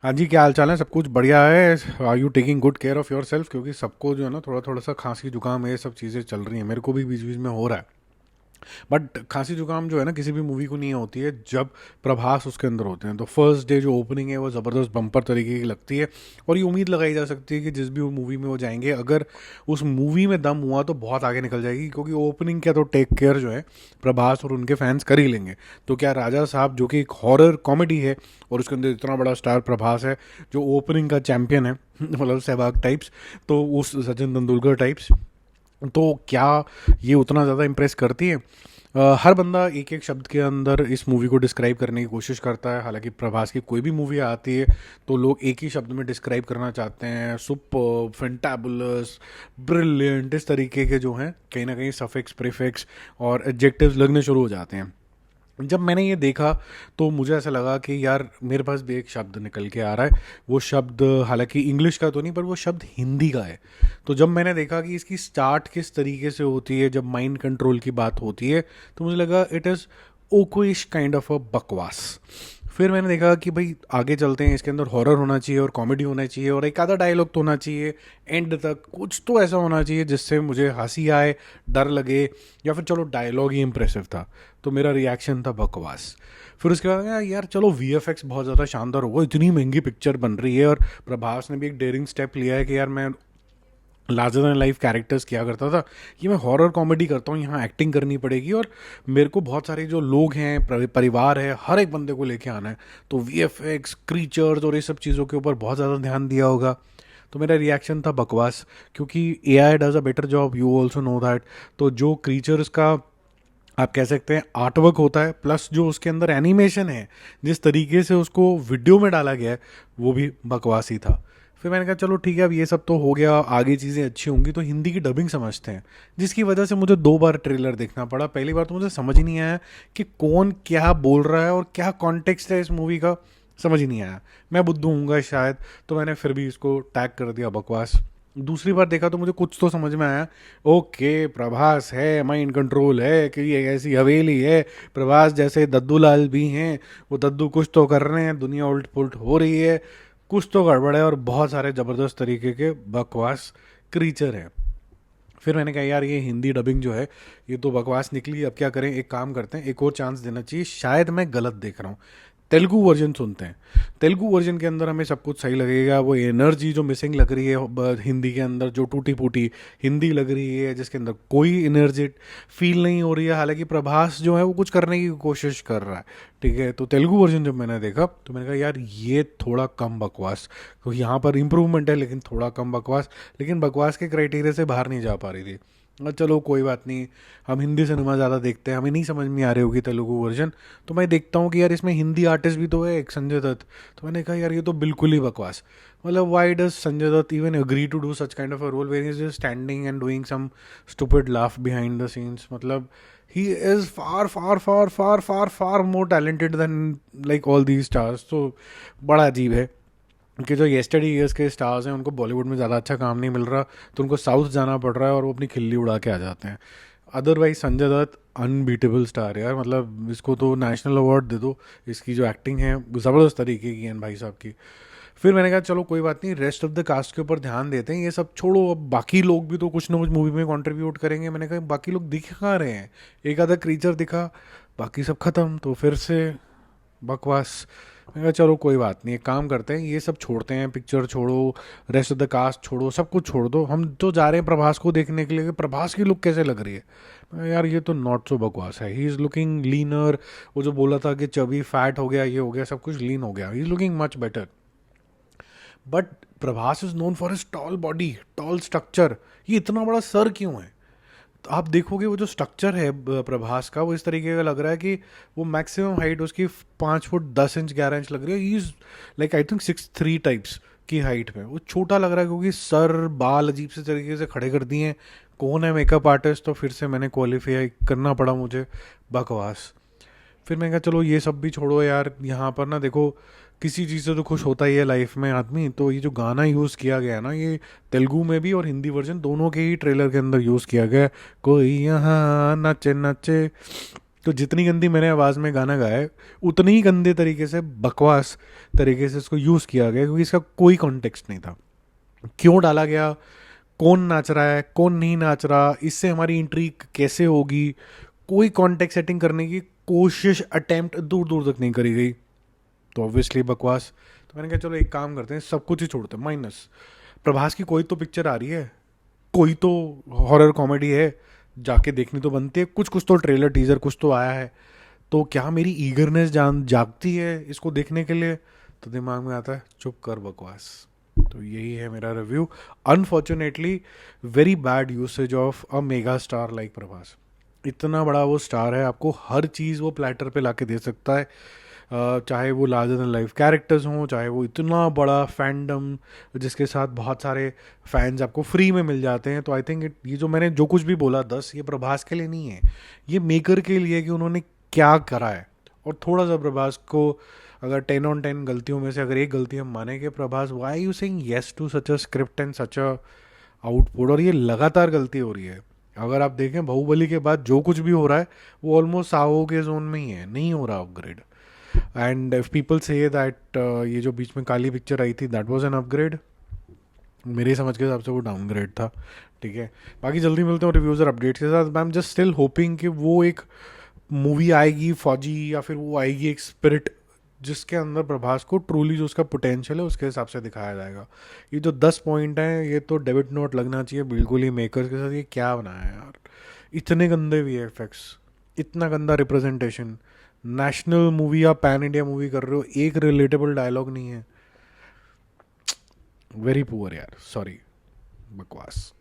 हाँ जी, क्या हाल चाल है? सब कुछ बढ़िया है। Are you taking good care of yourself? क्योंकि सबको जो है ना थोड़ा थोड़ा सा खांसी जुकाम ये सब चीज़ें चल रही हैं। मेरे को भी बीच बीच में हो रहा है। बट खांसी जुकाम जो है ना किसी भी मूवी को नहीं होती है जब प्रभास उसके अंदर होते हैं। तो फर्स्ट डे जो ओपनिंग है वो ज़बरदस्त बम्पर तरीके की लगती है। और ये उम्मीद लगाई जा सकती है कि जिस भी वो मूवी में वो जाएंगे, अगर उस मूवी में दम हुआ तो बहुत आगे निकल जाएगी। क्योंकि ओपनिंग का तो टेक केयर जो है प्रभास और उनके फैंस कर ही लेंगे। तो क्या राजा साहब जो कि एक हॉरर कॉमेडी है और उसके अंदर इतना बड़ा स्टार प्रभास है जो ओपनिंग का चैंपियन है मतलब सहवाग टाइप्स, तो उस सचिन तेंदुलकर टाइप्स, तो क्या ये उतना ज़्यादा इम्प्रेस करती है? हर बंदा एक एक शब्द के अंदर इस मूवी को डिस्क्राइब करने की कोशिश करता है। हालांकि प्रभास की कोई भी मूवी आती है तो लोग एक ही शब्द में डिस्क्राइब करना चाहते हैं, सुपर, फैंटाबुलस, ब्रिलियंट, इस तरीके के जो हैं कहीं ना कहीं सफिक्स, प्रीफिक्स और एडजेक्टिव्स लगने शुरू हो जाते हैं। जब मैंने ये देखा तो मुझे ऐसा लगा कि यार मेरे पास भी एक शब्द निकल के आ रहा है। वो शब्द हालांकि इंग्लिश का तो नहीं, पर वो शब्द हिंदी का है। तो जब मैंने देखा कि इसकी स्टार्ट किस तरीके से होती है, जब माइंड कंट्रोल की बात होती है, तो मुझे लगा it is okayish kind of a बकवास। फिर मैंने देखा कि भाई आगे चलते हैं, इसके अंदर हॉरर होना चाहिए और कॉमेडी होना चाहिए और एक आधा डायलॉग तो होना चाहिए। एंड तक कुछ तो ऐसा होना चाहिए जिससे मुझे हंसी आए, डर लगे, या फिर चलो डायलॉग ही इंप्रेसिव था। तो मेरा रिएक्शन था बकवास। फिर उसके बाद यार चलो वीएफएक्स बहुत ज़्यादा शानदार होगा, इतनी महंगी पिक्चर बन रही है और प्रभास ने भी एक डेयरिंग स्टेप लिया है कि यार मैं लार्जर दैन लाइफ कैरेक्टर्स किया करता था, कि मैं हॉरर कॉमेडी करता हूँ, यहाँ एक्टिंग करनी पड़ेगी और मेरे को बहुत सारे जो लोग हैं, परिवार है, हर एक बंदे को लेके आना है। तो वीएफएक्स, क्रीचर्स और ये सब चीज़ों के ऊपर बहुत ज़्यादा ध्यान दिया होगा। तो मेरा रिएक्शन था बकवास। क्योंकि A I does a better job, you also know that. तो जो क्रीचर्स का आप कह सकते हैं आर्ट वर्क होता है, प्लस जो उसके अंदर एनिमेशन है, जिस तरीके से उसको वीडियो में डाला गया है, वो भी बकवास ही था। फिर मैंने कहा चलो ठीक है, अब ये सब तो हो गया, आगे चीज़ें अच्छी होंगी तो हिंदी की डबिंग समझते हैं। जिसकी वजह से मुझे दो बार ट्रेलर देखना पड़ा। पहली बार तो मुझे समझ ही नहीं आया कि कौन क्या बोल रहा है और क्या कॉन्टेक्स्ट है इस मूवी का, समझ ही नहीं आया। मैं बुद्धू हूँगा शायद, तो मैंने फिर भी इसको टैग कर दिया बकवास। दूसरी बार देखा तो मुझे कुछ तो समझ में आया। ओके, प्रभास है, माइंड कंट्रोल है, कि ये ऐसी हवेली है, प्रभास जैसे दद्दू लाल भी हैं, वो दद्दू कुछ तो कर रहे हैं, दुनिया उल्ट पुल्ट हो रही है, कुछ तो गड़बड़ है और बहुत सारे ज़बरदस्त तरीके के बकवास क्रीचर हैं। फिर मैंने कहा यार ये हिंदी डबिंग जो है ये तो बकवास निकली, अब क्या करें, एक काम करते हैं, एक और चांस देना चाहिए, शायद मैं गलत देख रहा हूँ। तेलुगु वर्जन सुनते हैं। तेलुगु वर्जन के अंदर हमें सब कुछ सही लगेगा। वो एनर्जी जो मिसिंग लग रही है हिंदी के अंदर, जो टूटी फूटी हिंदी लग रही है जिसके अंदर कोई एनर्जी फील नहीं हो रही है, हालांकि प्रभास जो है वो कुछ करने की कोशिश कर रहा है। ठीक है, तो तेलुगु वर्जन जब मैंने देखा तो मैंने कहा यार ये थोड़ा कम बकवास। तो यहाँ पर इम्प्रूवमेंट है लेकिन थोड़ा कम बकवास। लेकिन बकवास के क्राइटेरिया से बाहर नहीं जा पा रही थी। चलो कोई बात नहीं, हम हिंदी सिनेमा ज़्यादा देखते हैं, हमें नहीं समझ में आ रही होगी तेलुगु वर्जन। तो मैं देखता हूँ कि यार इसमें हिंदी आर्टिस्ट भी तो है, एक संजय दत्त। तो मैंने कहा यार ये तो बिल्कुल ही बकवास। मतलब why does Sanjay Dutt even agree to do such kind of a role where is standing and doing some stupid laugh behind the scenes? मतलब he is far far far far far far more talented than like all these stars. तो बड़ा अजीब है कि जो yesterday years के stars हैं उनको बॉलीवुड में ज़्यादा अच्छा काम नहीं मिल रहा, तो उनको साउथ जाना पड़ रहा है और वो अपनी खिल्ली उड़ा के आ जाते हैं। Otherwise Sanjay Dutt unbeatable star यार, मतलब इसको तो नेशनल अवार्ड दे दो। इसकी जो एक्टिंग है ज़बरदस्त तरीके की है भाई साहब की। फिर मैंने कहा चलो कोई बात नहीं, रेस्ट ऑफ द कास्ट के ऊपर ध्यान देते हैं, ये सब छोड़ो, अब बाकी लोग भी तो कुछ ना कुछ मूवी में कंट्रीब्यूट करेंगे। मैंने कहा बाकी लोग दिख कहाँ रहे हैं? एक आधा क्रीचर दिखा, बाकी सब खत्म। तो फिर से बकवास। मैंने कहा चलो कोई बात नहीं, एक काम करते हैं, ये सब छोड़ते हैं, पिक्चर छोड़ो, रेस्ट ऑफ द कास्ट छोड़ो, सब कुछ छोड़ दो, हम तो जा रहे हैं प्रभास को देखने के लिए कि प्रभास की लुक कैसे लग रही है। मैं कहा, यार ये तो नॉट सो बकवास है, ही इज़ लुकिंग लीनर। वो जो बोला था कि चबी फैट हो गया, ये हो गया, सब कुछ लीन हो गया, he is looking much better. But Prabhas is known for his tall body, tall structure. ये इतना बड़ा सर क्यों है? तो आप देखोगे वो जो स्ट्रक्चर है प्रभास का, वो इस तरीके का लग रहा है कि वो मैक्सिमम हाइट उसकी 5 फुट 10 इंच 11 इंच लग रही है। He is like I think 6'3" types की हाइट में। वो छोटा लग रहा है क्योंकि सर बाल अजीब से तरीके से खड़े कर दिए हैं। कौन है मेकअप आर्टिस्ट? तो फिर से मैंने क्वालिफाई करना पड़ा मुझे, बकवास। फिर मैंने कहा चलो ये सब भी छोड़ो यार, यहाँ पर ना देखो, किसी चीज़ से तो खुश होता ही है लाइफ में आदमी। तो ये जो गाना यूज़ किया गया है ना, ये तेलुगु में भी और हिंदी वर्जन दोनों के ही ट्रेलर के अंदर यूज़ किया गया है। कोई यहाँ नाचे नाचे, तो जितनी गंदी मैंने आवाज़ में गाना गाया है उतनी ही गंदे तरीके से बकवास तरीके से इसको यूज़ किया गया, क्योंकि इसका कोई कॉन्टेक्स्ट नहीं था। क्यों डाला गया, कौन नाच रहा है, कौन नहीं नाच रहा, इससे हमारी इंट्रीग कैसे होगी, कोई कॉन्टेक्स्ट सेटिंग करने की कोशिश अटेम्प्ट दूर दूर तक नहीं करी गई। तो ऑब्वियसली बकवास। तो मैंने कहा चलो एक काम करते हैं, सब कुछ ही छोड़ते हैं, माइनस प्रभास की कोई तो पिक्चर आ रही है, कोई तो हॉरर कॉमेडी है, जाके देखनी तो बनती है, कुछ कुछ तो ट्रेलर टीजर कुछ तो आया है, तो क्या मेरी ईगरनेस जागती है इसको देखने के लिए? तो दिमाग में आता है चुप कर बकवास। तो यही है मेरा review. Unfortunately very bad usage of a mega star like Prabhas. इतना बड़ा वो स्टार है, आपको हर चीज़ वो प्लेटर पे लाके दे सकता है। चाहे वो लार्जर देन लाइफ कैरेक्टर्स हों, चाहे वो इतना बड़ा फैंडम जिसके साथ बहुत सारे फैंस आपको फ्री में मिल जाते हैं। तो आई थिंक ये जो मैंने जो कुछ भी बोला 10, ये प्रभास के लिए नहीं है, ये मेकर के लिए कि उन्होंने क्या करा है। और थोड़ा सा प्रभास को अगर 10 on 10 गलतियों में से अगर एक गलती हम माने कि Prabhas why you saying yes to such a script and such a output, और ये लगातार गलती हो रही है। अगर आप देखें बाहुबली के बाद जो कुछ भी हो रहा है वो ऑलमोस्ट साहो के जोन में ही है, नहीं हो रहा upgrade. And if people say that ये जो बीच में काली पिक्चर आई थी दैट वाज एन अपग्रेड, मेरी समझ के हिसाब से वो डाउनग्रेड था। ठीक है, बाकी जल्दी मिलते हैं रिव्यूज़ और अपडेट्स के साथ। I am just still hopping कि वो एक मूवी आएगी फौजी, या फिर वो आएगी एक स्पिरिट जिसके अंदर प्रभास को ट्रूली जो उसका पोटेंशियल है उसके हिसाब से दिखाया जाएगा। ये जो 10 पॉइंट हैं ये तो डेबिट नोट लगना चाहिए बिल्कुल ही मेकर्स के साथ। ये क्या बनाया है यार, इतने गंदे VFX, इतना गंदा रिप्रेजेंटेशन, नेशनल मूवी या पैन इंडिया मूवी कर रहे हो, एक रिलेटेबल डायलॉग नहीं है। वेरी पुअर यार, सॉरी, बकवास।